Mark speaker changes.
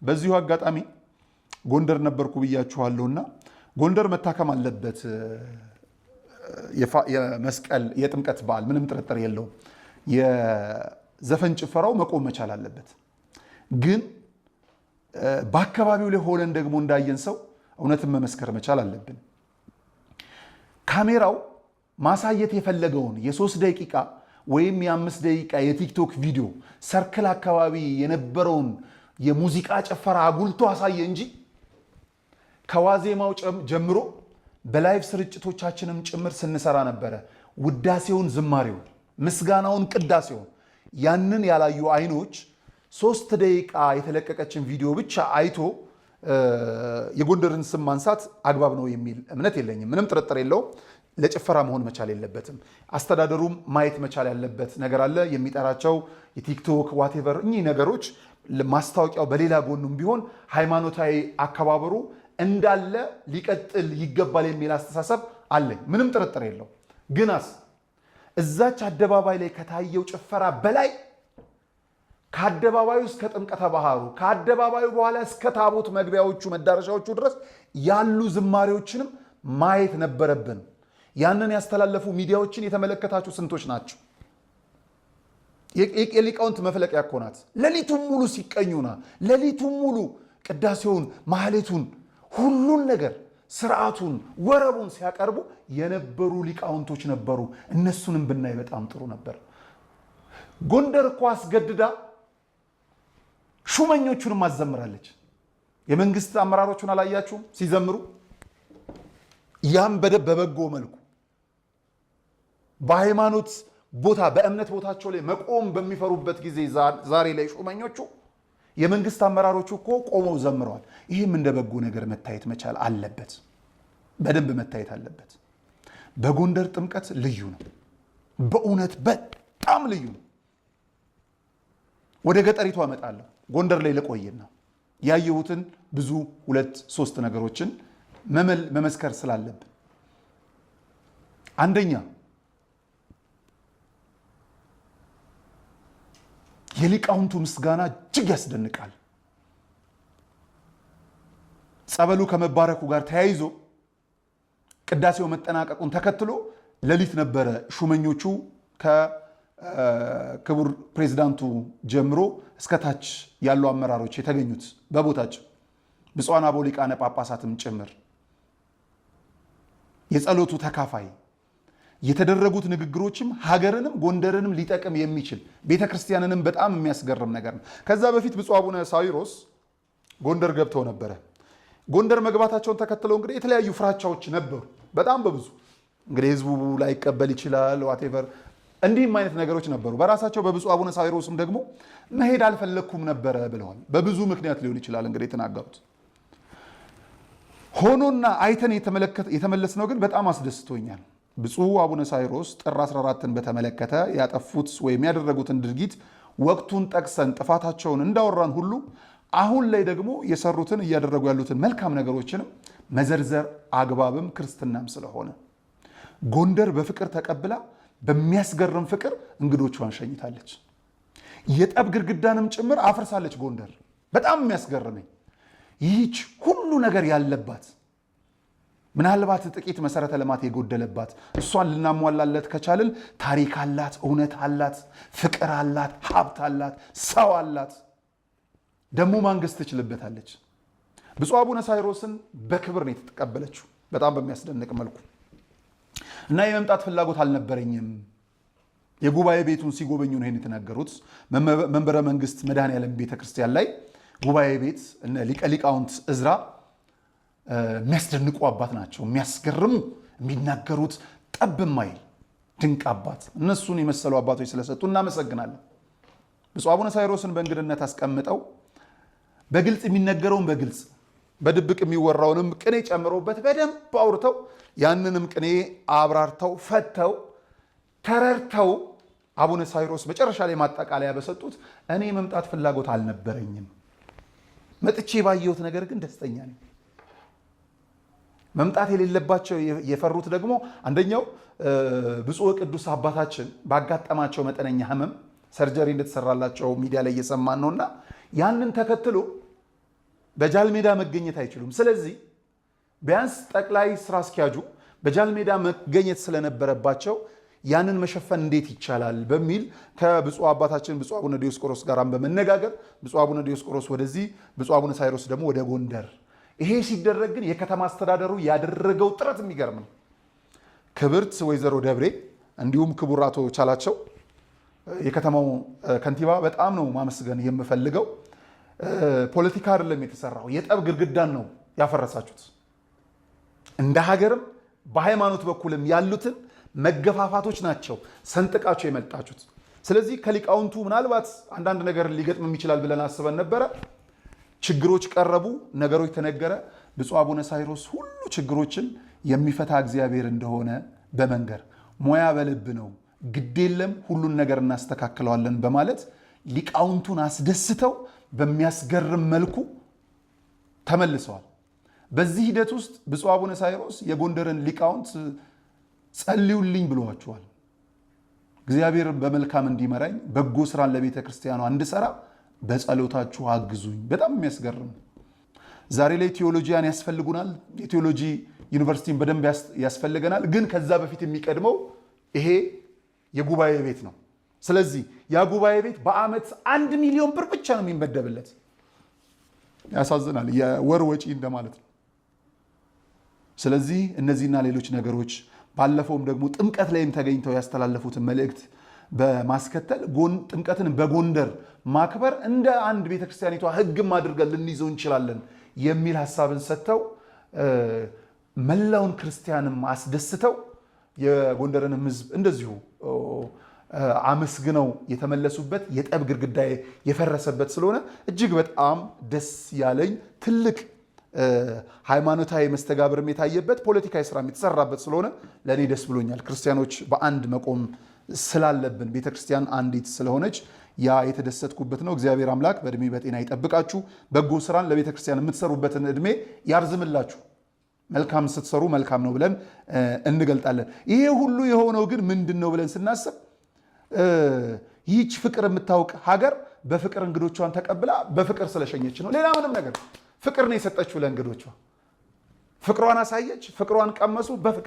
Speaker 1: በዚሁ አጋጣሚ ጎንደር ነበርኩ ብያችኋለሁና ጎንደር መታከም አለበት። የመስቀል የጥምቀት በዓል ምንም ጥርጥር የለውም። የዘፈን ጭፈራው መቆም መቻል አለበት። ግን በአካባቢው ላይ ሆነን ደግሞ እንዳየን ሰው እውነትን መመስከር መቻል አለብን። ካሜራው ማሳየት የፈለገውን የ3 ደቂቃ ወይም የ5 ደቂቃ የቲክቶክ ቪዲዮ ሰርክል አካባቢ የነበረውን የሙዚቃ ጭፈራ አጉልቶ አሳየ እንጂ ከዋዜማው ጀምሮ በላይቭ ስርጭቶቻችንም ጭምር ስንሰራ ነበረ። ውዳሴውን፣ ዝማሬውን፣ ምስጋናውን፣ ቅዳሴውን ያንን ያላዩ አይኖች 3 ደቂቃ የተለቀቀችን ቪዲዮ ብቻ አይቶ የጎንደርን ስም ማንሳት አግባብ ነው የሚል እምነት የለኝም። ምንም ጥርጥር የለውም። ለጭፈራ መሆን መቻል የለበትም። አስተዳደሩም ማየት መቻል ያለበት ነገር አለ። የሚጠራቸው የቲክቶክ ዋቴቨር እኚህ ነገሮች ማስታወቂያው በሌላ ጎኑም ቢሆን ሃይማኖታዊ አከባበሩ እንዳለ ሊቀጥል ይገባል የሚል አስተሳሰብ አለኝ። ምንም ጥርጥር የለው። ግናስ እዛች አደባባይ ላይ ከታየው ጭፈራ በላይ ከአደባባዩ እስከ ጥምቀተ ባህሩ ከአደባባዩ በኋላ እስከ ታቦት መግቢያዎቹ መዳረሻዎቹ ድረስ ያሉ ዝማሬዎችንም ማየት ነበረብን። ያንን ያስተላለፉ ሚዲያዎችን የተመለከታችሁ ስንቶች ናቸው? የሊቃውንት መፍለቂያ እኮ ናት። ሌሊቱን ሙሉ ሲቀኙና ሌሊቱን ሙሉ ቅዳሴውን፣ ማህሌቱን፣ ሁሉን ነገር ስርዓቱን፣ ወረቡን ሲያቀርቡ የነበሩ ሊቃውንቶች ነበሩ። እነሱንም ብናይ በጣም ጥሩ ነበር። ጎንደር እኮ አስገድዳ ሹመኞቹንም አዘምራለች። የመንግስት አመራሮቹን አላያችሁም ሲዘምሩ? ያም በበጎ መልኩ በሃይማኖት ቦታ በእምነት ቦታቸው ላይ መቆም በሚፈሩበት ጊዜ ዛሬ ላይ ሹመኞቹ የመንግስት አመራሮቹ እኮ ቆመው ዘምረዋል። ይህም እንደ በጎ ነገር መታየት መቻል አለበት። በደንብ መታየት አለበት። በጎንደር ጥምቀት ልዩ ነው። በእውነት በጣም ልዩ ነው። ወደ ገጠሪቱ አመጣለሁ። ጎንደር ላይ ልቆይና ያየሁትን ብዙ 2-3 ነገሮችን መመስከር ስላለብን፣ አንደኛ የሊቃውንቱ ምስጋና እጅግ ያስደንቃል። ጸበሉ ከመባረኩ ጋር ተያይዞ ቅዳሴው መጠናቀቁን ተከትሎ ሌሊት ነበረ ሹመኞቹ ከክቡር ፕሬዝዳንቱ ጀምሮ እስከታች ያሉ አመራሮች የተገኙት በቦታቸው ብፁዓን አበው ሊቃነ ጳጳሳትም ጭምር የጸሎቱ ተካፋይ የተደረጉት ንግግሮችም ሀገርንም ጎንደርንም ሊጠቅም የሚችል ቤተክርስቲያንንም በጣም የሚያስገርም ነገር ነው። ከዛ በፊት ብፁዕ አቡነ ሳዊሮስ ጎንደር ገብተው ነበረ። ጎንደር መግባታቸውን ተከትለው እንግዲህ የተለያዩ ፍራቻዎች ነበሩ፣ በጣም በብዙ እንግዲህ ህዝቡ ላይቀበል ይችላል ዋቴቨር እንዲህም አይነት ነገሮች ነበሩ። በራሳቸው በብፁዕ አቡነ ሳዊሮስም ደግሞ መሄድ አልፈለግኩም ነበረ ብለዋል። በብዙ ምክንያት ሊሆን ይችላል እንግዲህ የተናገሩት። ሆኖና አይተን የተመለስነው ግን በጣም አስደስቶኛል። ብፁዕ አቡነ ሳዊሮስ ጥር 14ን በተመለከተ ያጠፉት ወይም ያደረጉትን ድርጊት ወቅቱን ጠቅሰን ጥፋታቸውን እንዳወራን ሁሉ አሁን ላይ ደግሞ የሰሩትን እያደረጉ ያሉትን መልካም ነገሮችንም መዘርዘር አግባብም ክርስትናም ስለሆነ ጎንደር በፍቅር ተቀብላ በሚያስገርም ፍቅር እንግዶቿን ሸኝታለች። የጠብ ግድግዳንም ጭምር አፍርሳለች። ጎንደር በጣም የሚያስገርመኝ ይህች ሁሉ ነገር ያለባት ምናልባት ጥቂት መሰረተ ልማት የጎደለባት እሷን ልናሟላለት ከቻልን ታሪክ አላት፣ እውነት አላት፣ ፍቅር አላት፣ ሀብት አላት፣ ሰው አላት። ደግሞ መንግስት ትችልበታለች። ብፁዕ አቡነ ሳዊሮስን በክብር ነው የተቀበለችው በጣም በሚያስደንቅ መልኩ እና የመምጣት ፍላጎት አልነበረኝም። የጉባኤ ቤቱን ሲጎበኙ ነው ይሄን የተናገሩት። መንበረ መንግስት መድኃኔዓለም ቤተክርስቲያን ላይ ጉባኤ ቤት እነ ሊቀ ሊቃውንት እዝራ የሚያስደንቁ አባት ናቸው። የሚያስገርሙ የሚናገሩት ጠብ ማይል ድንቅ አባት። እነሱን የመሰሉ አባቶች ስለሰጡ እናመሰግናለን። ብፁዕ አቡነ ሳዊሮስን በእንግድነት አስቀምጠው በግልጽ የሚነገረውን በግልጽ በድብቅ የሚወራውንም ቅኔ ጨምረውበት በደንብ አውርተው ያንንም ቅኔ አብራርተው ፈተው ተረርተው አቡነ ሳዊሮስ መጨረሻ ላይ ማጠቃለያ በሰጡት እኔ መምጣት ፍላጎት አልነበረኝም፣ መጥቼ ባየሁት ነገር ግን ደስተኛ ነኝ። መምጣት የሌለባቸው የፈሩት ደግሞ አንደኛው ብፁዕ ቅዱስ አባታችን ባጋጠማቸው መጠነኛ ህመም ሰርጀሪ እንደተሰራላቸው ሚዲያ ላይ እየሰማን ነውና ያንን ተከትሎ በጃልሜዳ መገኘት አይችሉም። ስለዚህ ቢያንስ ጠቅላይ ስራ አስኪያጁ በጃልሜዳ መገኘት ስለነበረባቸው ያንን መሸፈን እንዴት ይቻላል በሚል ከብፁዕ አባታችን ብፁዕ አቡነ ዲዮስቆሮስ ጋር በመነጋገር ብፁዕ አቡነ ዲዮስቆሮስ ወደዚህ፣ ብፁዕ አቡነ ሳይሮስ ደግሞ ወደ ጎንደር። ይሄ ሲደረግ ግን የከተማ አስተዳደሩ ያደረገው ጥረት የሚገርም ነው። ክብርት ወይዘሮ ደብሬ እንዲሁም ክቡር አቶ ቻላቸው የከተማው ከንቲባ በጣም ነው ማመስገን የምፈልገው። ፖለቲካ አይደለም የተሰራው፣ የጠብ ግድግዳን ነው ያፈረሳችሁት። እንደ ሀገርም በሃይማኖት በኩልም ያሉትን መገፋፋቶች ናቸው ሰንጥቃቸው የመጣችሁት። ስለዚህ ከሊቃውንቱ ምናልባት አንዳንድ ነገር ሊገጥም ይችላል ብለን አስበን ነበረ። ችግሮች ቀረቡ፣ ነገሮች ተነገረ። ብፁዕ አቡነ ሳይሮስ ሁሉ ችግሮችን የሚፈታ እግዚአብሔር እንደሆነ በመንገር ሙያ በልብ ነው፣ ግድ የለም ሁሉን ነገር እናስተካክለዋለን በማለት ሊቃውንቱን አስደስተው በሚያስገርም መልኩ ተመልሰዋል። በዚህ ሂደት ውስጥ ብፁዕ አቡነ ሳይሮስ የጎንደርን ሊቃውንት ጸልዩልኝ ብለዋቸዋል። እግዚአብሔር በመልካም እንዲመራኝ በጎ ስራን ለቤተ ክርስቲያኗ እንድሰራ በጸሎታችሁ አግዙኝ። በጣም የሚያስገርም። ዛሬ ላይ ቴዎሎጂያን ያስፈልጉናል፣ የቴዎሎጂ ዩኒቨርሲቲን በደንብ ያስፈልገናል። ግን ከዛ በፊት የሚቀድመው ይሄ የጉባኤ ቤት ነው። ስለዚህ ያ ጉባኤ ቤት በአመት 1 ሚሊዮን ብር ብቻ ነው የሚመደብለት። ያሳዝናል። የወር ወጪ እንደማለት ነው። ስለዚህ እነዚህና ሌሎች ነገሮች ባለፈውም ደግሞ ጥምቀት ላይም ተገኝተው ያስተላለፉትን መልእክት በማስከተል ጥምቀትን በጎንደር ማክበር እንደ አንድ ቤተክርስቲያኒቷ ሕግም አድርገን ልንይዘው እንችላለን የሚል ሀሳብን ሰጥተው መላውን ክርስቲያንም አስደስተው የጎንደርንም ሕዝብ እንደዚሁ አመስግነው የተመለሱበት የጠብ ግድግዳ የፈረሰበት ስለሆነ እጅግ በጣም ደስ ያለኝ ትልቅ ሃይማኖታዊ መስተጋብርም የታየበት ፖለቲካዊ ስራ የተሰራበት ስለሆነ ለእኔ ደስ ብሎኛል። ክርስቲያኖች በአንድ መቆም ስላለብን ቤተክርስቲያን አንዲት ስለሆነች ያ የተደሰትኩበት ነው። እግዚአብሔር አምላክ በእድሜ በጤና ይጠብቃችሁ። በጎ ስራን ለቤተክርስቲያን የምትሰሩበትን እድሜ ያርዝምላችሁ። መልካም ስትሰሩ መልካም ነው ብለን እንገልጣለን። ይሄ ሁሉ የሆነው ግን ምንድን ነው ብለን ስናስብ ይህች ፍቅር የምታውቅ ሀገር በፍቅር እንግዶቿን ተቀብላ በፍቅር ስለሸኘች ነው። ሌላ ምንም ነገር ፍቅር ነው የሰጠችው ለእንግዶቿ። ፍቅሯን አሳየች፣ ፍቅሯን ቀመሱ፣ በፍቅር